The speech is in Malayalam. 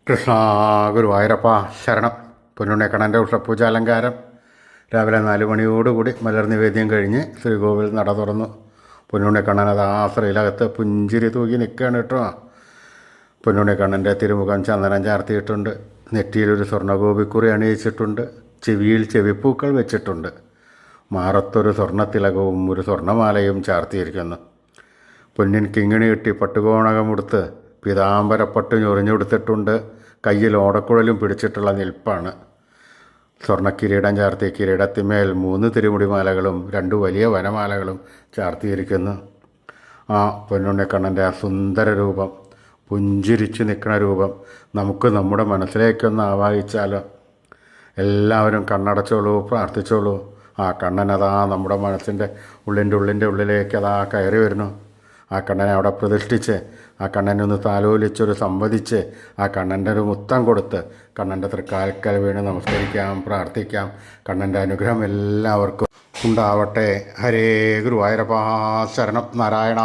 കൃഷ്ണ ഗുരുവായൂരപ്പ ശരണം. പൊന്നുണ്ണേക്കണ്ണൻ്റെ ഉഷപ്പൂജ അലങ്കാരം രാവിലെ 4 മണിയോടുകൂടി മലർ നിവേദ്യം കഴിഞ്ഞ് ശ്രീകോവിൽ നട തുറന്നു. പൊന്നുണ്ണേക്കണ്ണൻ അത് ആ ശ്രീലകത്ത് പുഞ്ചിരി തൂക്കി നിൽക്കുകയാണ് കേട്ടോ. പൊന്നുണ്ണേക്കണ്ണൻ്റെ തിരുമുഖം ചന്ദനം ചാർത്തിയിട്ടുണ്ട്. നെറ്റിയിലൊരു സ്വർണ്ണഗോപിക്കുറി അണിയിച്ചിട്ടുണ്ട്. ചെവിയിൽ ചെവിപ്പൂക്കൾ വെച്ചിട്ടുണ്ട്. മാറത്തൊരു സ്വർണ്ണത്തിലകവും ഒരു സ്വർണ്ണമാലയും ചാർത്തിയിരിക്കുന്നു. പൊന്നിൻ കിങ്ങിണി കെട്ടി പട്ടുകോണകമുടുത്ത് പീതാംബരപ്പട്ട് ഞൊറിഞ്ഞെടുത്തിട്ടുണ്ട്. കയ്യിൽ ഓടക്കുഴലും പിടിച്ചിട്ടുള്ള നിൽപ്പാണ്. സ്വർണ്ണക്കിരീടം ചാർത്തി കിരീടത്തിന്മേൽ 3 തിരുമുടിമാലകളും 2 വലിയ വനമാലകളും ചാർത്തിയിരിക്കുന്നു. ആ പൊന്നുണ്ണക്കണ്ണൻ്റെ ആ സുന്ദര രൂപം, പുഞ്ചിരിച്ച് നിൽക്കുന്ന രൂപം നമുക്ക് നമ്മുടെ മനസ്സിലേക്കൊന്ന് ആവാഹിച്ചാലോ? എല്ലാവരും കണ്ണടച്ചോളൂ, പ്രാർത്ഥിച്ചോളൂ. ആ കണ്ണനതാ നമ്മുടെ മനസ്സിൻ്റെ ഉള്ളിലേക്ക് അതാ കയറി വരുന്നു. ആ കണ്ണനെ അവിടെ പ്രതിഷ്ഠിച്ച് ആ കണ്ണനെ ഒന്ന് താലോലിച്ചൊരു സംവദിച്ച് ആ കണ്ണൻ്റെ ഒരു മുത്തം കൊടുത്ത് കണ്ണൻ്റെ തൃക്കാൽക്കൽ വീണ് നമസ്കരിക്കാം, പ്രാർത്ഥിക്കാം. കണ്ണൻ്റെ അനുഗ്രഹം എല്ലാവർക്കും ഉണ്ടാവട്ടെ. ഹരേ ഗുരുവായൂരപ്പാ ശരണം. നാരായണ.